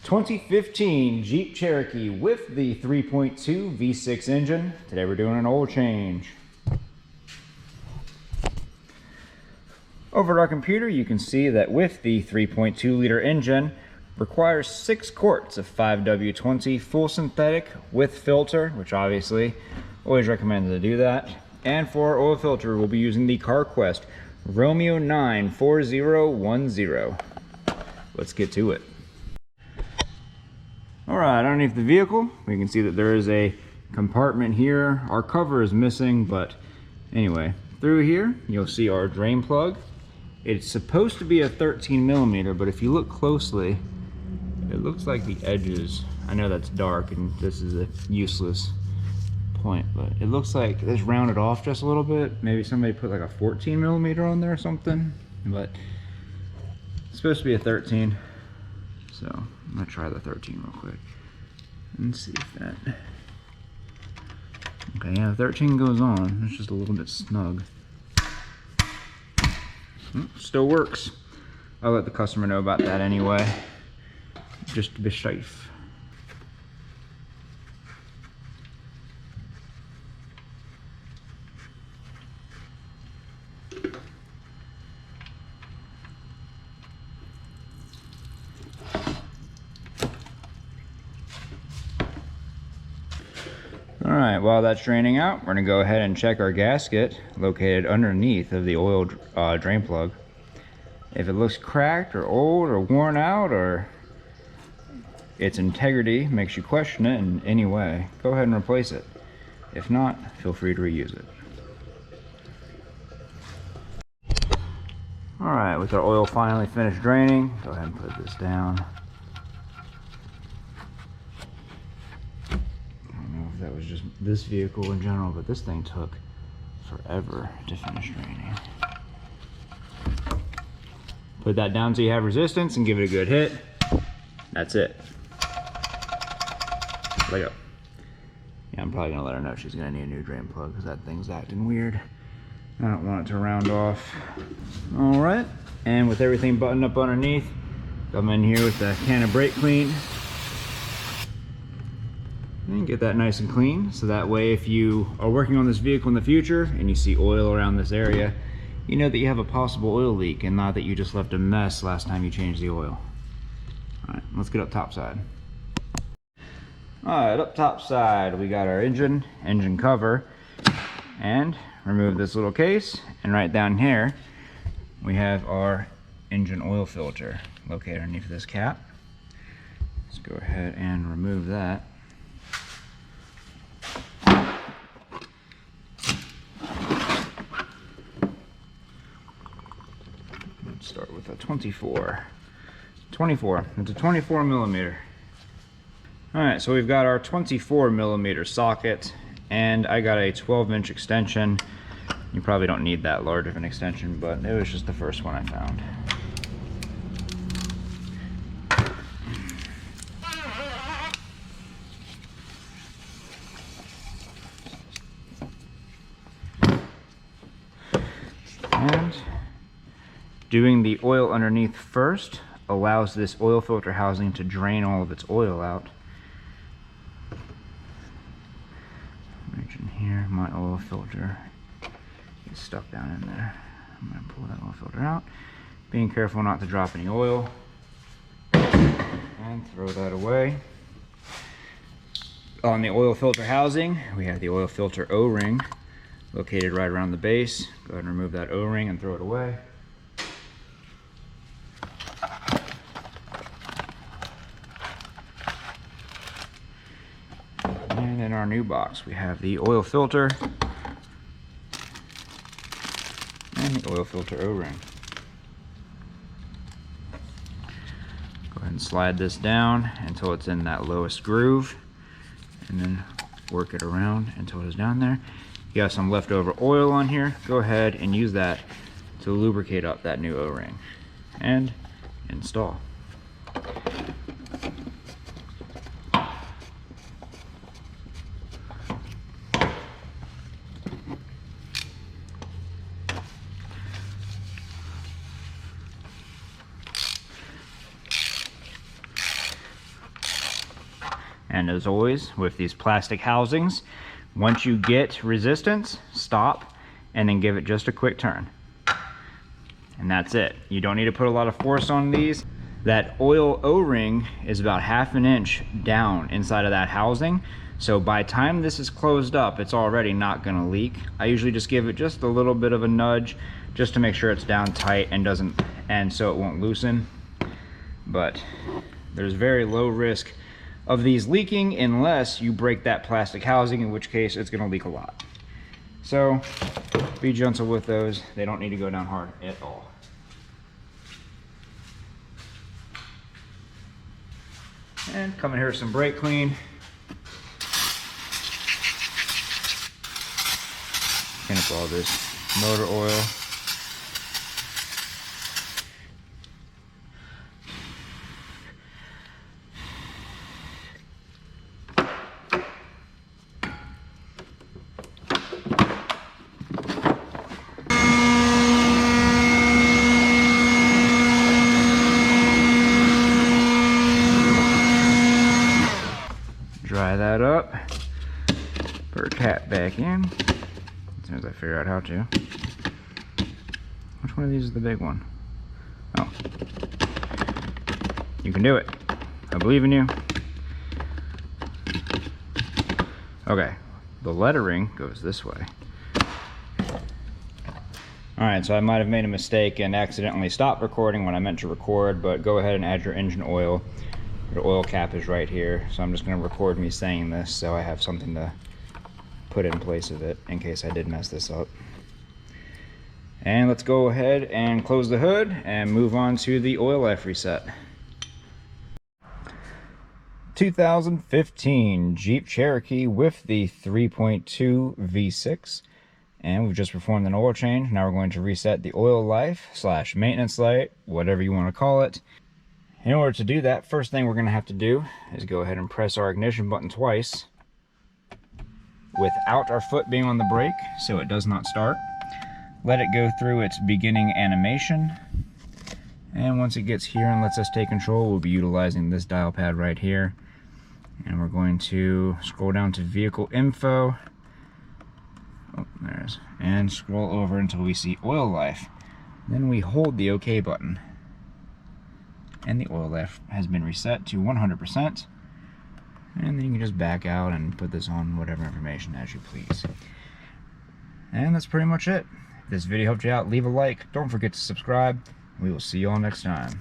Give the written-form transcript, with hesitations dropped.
2015 Jeep Cherokee with the 3.2 V6 engine. Today we're doing an oil change. Over at our computer you can see that with the 3.2 liter engine requires 6 quarts of 5W20 full synthetic with filter, which obviously always recommended to do that. And for our oil filter we'll be using the CarQuest Romeo 9 4010. Let's get to it. Alright, underneath the vehicle, we can see that there is a compartment here. Our cover is missing, but anyway, through here, you'll see our drain plug. It's supposed to be a 13mm, but if you look closely, it looks like the edges, I know that's dark and this is a useless point, but it looks like it's rounded off just a little bit. Maybe somebody put like a 14mm on there or something, but it's supposed to be a 13. So I'm gonna try the 13 real quick and see if that. Okay, yeah, 13 goes on. It's just a little bit snug. Still works. I'll let the customer know about that anyway, just to be safe. Alright, while that's draining out, we're going to go ahead and check our gasket located underneath of the oil drain plug. If it looks cracked or old or worn out or its integrity makes you question it in any way, go ahead and replace it. If not, feel free to reuse it. Alright, with our oil finally finished draining, go ahead and put this down. That was just this vehicle in general, but this thing took forever to finish draining. Put that down so you have resistance and give it a good hit. That's it. Let go. Yeah, I'm probably gonna let her know she's gonna need a new drain plug because that thing's acting weird. I don't want it to round off. All right, and with everything buttoned up underneath, come in here with the can of brake clean. And get that nice and clean, so that way if you are working on this vehicle in the future and you see oil around this area, you know that you have a possible oil leak and not that you just left a mess last time you changed the oil. Alright, let's get up topside. Alright, up topside we got our engine cover, and remove this little case, and right down here we have our engine oil filter located underneath this cap. Let's go ahead and remove that. Start with a 24. It's a 24mm. Alright, so we've got our 24mm socket, and I got a 12-inch extension. You probably don't need that large of an extension, but it was just the first one I found. And doing the oil underneath first allows this oil filter housing to drain all of its oil out. Reach in here, my oil filter is stuck down in there. I'm going to pull that oil filter out, being careful not to drop any oil, and throw that away. On the oil filter housing, we have the oil filter O-ring located right around the base. Go ahead and remove that O-ring and throw it away. And in our new box, we have the oil filter and the oil filter O-ring. Go ahead and slide this down until it's in that lowest groove, and then work it around until it is down there. You have some leftover oil on here, go ahead and use that to lubricate up that new O-ring and install. And as always, with these plastic housings, once you get resistance, stop, and then give it just a quick turn. And that's it. You don't need to put a lot of force on these. That oil O-ring is about 1/2 inch down inside of that housing. So by the time this is closed up, it's already not gonna leak. I usually just give it just a little bit of a nudge just to make sure it's down tight and so it won't loosen. But there's very low risk of these leaking unless you break that plastic housing, in which case it's gonna leak a lot. So be gentle with those. They don't need to go down hard at all. And come in here with some brake clean. Clean up all this motor oil. Dry that up. Put our cap back in. As soon as I figure out how to. Which one of these is the big one? Oh. You can do it. I believe in you. Okay. The lettering goes this way. Alright, so I might have made a mistake and accidentally stopped recording when I meant to record, but go ahead and add your engine oil. Your oil cap is right here, so I'm just going to record me saying this so I have something to put in place of it in case I did mess this up. And let's go ahead and close the hood and move on to the oil life reset. 2015 Jeep Cherokee with the 3.2 V6, and we've just performed an oil change. Now we're going to reset the oil life / maintenance light, whatever you want to call it. In order to do that, first thing we're going to have to do is go ahead and press our ignition button twice without our foot being on the brake so it does not start. Let it go through its beginning animation, and once it gets here and lets us take control, we'll be utilizing this dial pad right here, and we're going to scroll down to vehicle info. Oh, there it is. And scroll over until we see oil life. Then we hold the OK button, and the oil life has been reset to 100%. And then you can just back out and put this on whatever information as you please. And that's pretty much it. If this video helped you out, leave a like. Don't forget to subscribe. We will see you all next time.